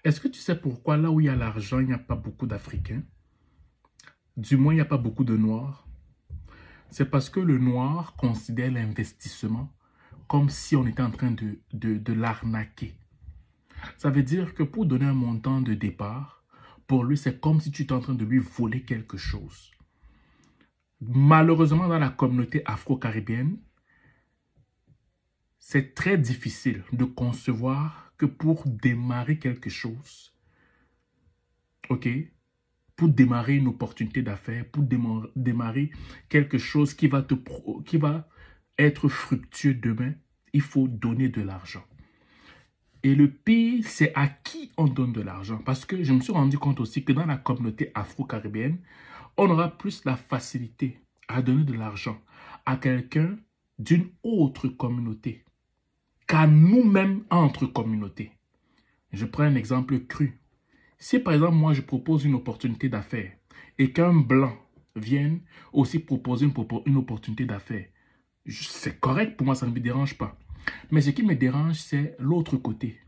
Est-ce que tu sais pourquoi là où il y a l'argent, il n'y a pas beaucoup d'Africains? Du moins, il n'y a pas beaucoup de Noirs. C'est parce que le Noir considère l'investissement comme si on était en train de l'arnaquer. Ça veut dire que pour donner un montant de départ, pour lui, c'est comme si tu étais en train de lui voler quelque chose. Malheureusement, dans la communauté afro-caribéenne, c'est très difficile de concevoir que pour démarrer quelque chose, ok, pour démarrer une opportunité d'affaires, pour démarrer quelque chose qui va être fructueux demain, il faut donner de l'argent. Et le pire, c'est à qui on donne de l'argent. Parce que je me suis rendu compte aussi que dans la communauté afro-caribéenne, on aura plus la facilité à donner de l'argent à quelqu'un d'une autre communauté qu'à nous-mêmes entre communautés. Je prends un exemple cru. Si par exemple, moi, je propose une opportunité d'affaires et qu'un blanc vienne aussi proposer une opportunité d'affaires, c'est correct pour moi, ça ne me dérange pas. Mais ce qui me dérange, c'est l'autre côté.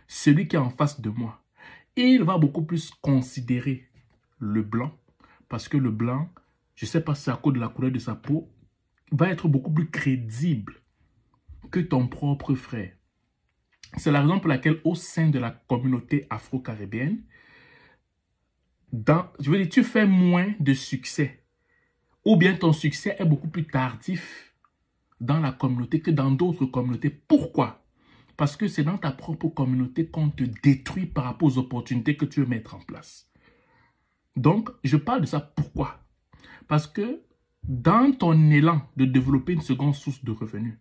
Celui qui est en face de moi. Il va beaucoup plus considérer le blanc, parce que le blanc, je ne sais pas si c'est à cause de la couleur de sa peau, va être beaucoup plus crédible que ton propre frère. C'est la raison pour laquelle au sein de la communauté afro-caribéenne, je veux dire, tu fais moins de succès. Ou bien ton succès est beaucoup plus tardif dans la communauté que dans d'autres communautés. Pourquoi? Parce que c'est dans ta propre communauté qu'on te détruit par rapport aux opportunités que tu veux mettre en place. Donc, je parle de ça pourquoi? Parce que dans ton élan de développer une seconde source de revenus,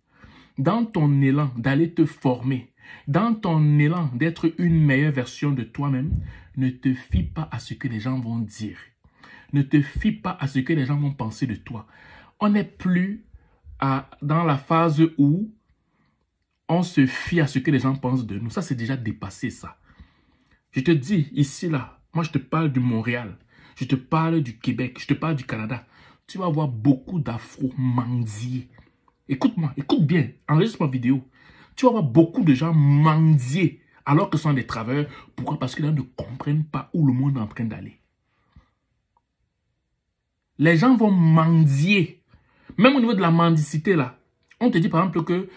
dans ton élan d'aller te former, dans ton élan d'être une meilleure version de toi-même, ne te fie pas à ce que les gens vont dire. Ne te fie pas à ce que les gens vont penser de toi. On n'est plus dans la phase où on se fie à ce que les gens pensent de nous. Ça, c'est déjà dépassé, ça. Je te dis, ici, là, moi, je te parle du Montréal. Je te parle du Québec. Je te parle du Canada. Tu vas voir beaucoup d'afro-mendiers. Écoute-moi, écoute bien. Enregistre ma vidéo. Tu vas voir beaucoup de gens mendier alors que ce sont des travailleurs. Pourquoi? Parce que les gens ne comprennent pas où le monde est en train d'aller. Les gens vont mendier. Même au niveau de la mendicité, là, on te dit par exemple que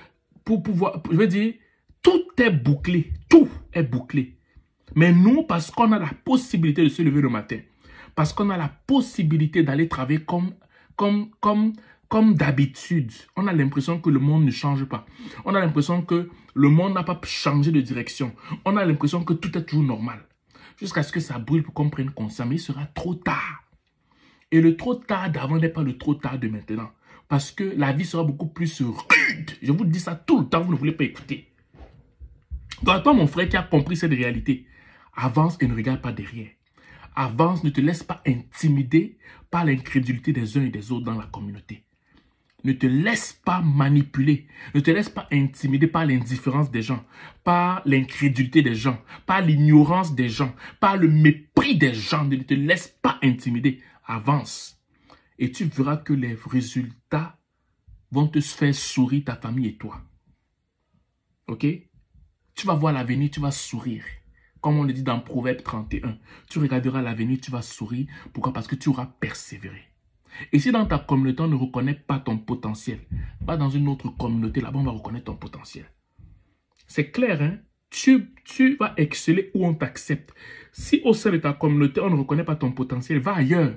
pour pouvoir, je veux dire, tout est bouclé. Tout est bouclé. Mais nous, parce qu'on a la possibilité de se lever le matin, parce qu'on a la possibilité d'aller travailler comme d'habitude, on a l'impression que le monde ne change pas. On a l'impression que le monde n'a pas changé de direction. On a l'impression que tout est toujours normal. Jusqu'à ce que ça brûle pour qu'on prenne conscience. Mais il sera trop tard. Et le trop tard d'avant n'est pas le trop tard de maintenant. Parce que la vie sera beaucoup plus rude. Je vous dis ça tout le temps, vous ne voulez pas écouter. Donc toi, mon frère qui a compris cette réalité, avance et ne regarde pas derrière. Avance, ne te laisse pas intimider par l'incrédulité des uns et des autres dans la communauté. Ne te laisse pas manipuler. Ne te laisse pas intimider par l'indifférence des gens, par l'incrédulité des gens, par l'ignorance des gens, par le mépris des gens. Ne te laisse pas intimider. Avance. Et tu verras que les résultats vont te faire sourire ta famille et toi. Ok? Tu vas voir l'avenir, tu vas sourire. Comme on le dit dans Proverbe 31. Tu regarderas l'avenir, tu vas sourire. Pourquoi? Parce que tu auras persévéré. Et si dans ta communauté, on ne reconnaît pas ton potentiel, va dans une autre communauté, là-bas, on va reconnaître ton potentiel. C'est clair, hein? Tu vas exceller où on t'accepte. Si au sein de ta communauté, on ne reconnaît pas ton potentiel, va ailleurs.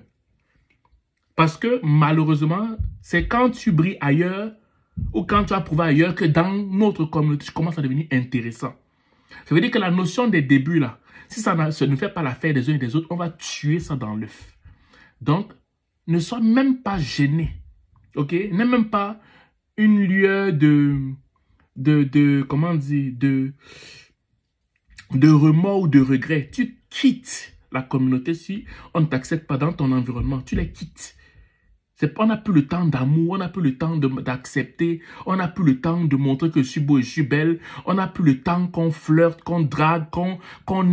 Parce que malheureusement, c'est quand tu brilles ailleurs ou quand tu as prouvé ailleurs que dans notre communauté, tu commences à devenir intéressant. Ça veut dire que la notion des débuts, là, si ça ne fait pas l'affaire des uns et des autres, on va tuer ça dans l'œuf. Donc, ne sois même pas gêné. Ok? N'aie même pas une lueur comment dire, de remords ou de regret. Tu quittes la communauté si on ne t'accepte pas dans ton environnement. Tu les quittes. On n'a plus le temps d'amour, on n'a plus le temps d'accepter, on n'a plus le temps de montrer que je suis beau et je suis belle, on n'a plus le temps qu'on flirte, qu'on drague, qu'on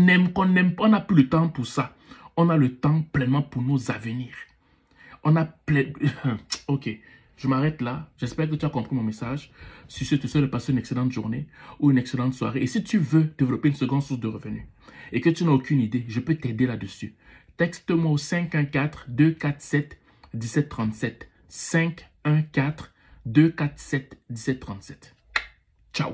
aime, on n'a plus le temps pour ça. On a le temps pleinement pour nos avenirs. On a plein... Ok, Je m'arrête là. J'espère que tu as compris mon message. Si je te souhaite de passer une excellente journée ou une excellente soirée. Et si tu veux développer une seconde source de revenus et que tu n'as aucune idée, je peux t'aider là-dessus. Texte-moi au 514-247-1737. 514-247-1737. Ciao.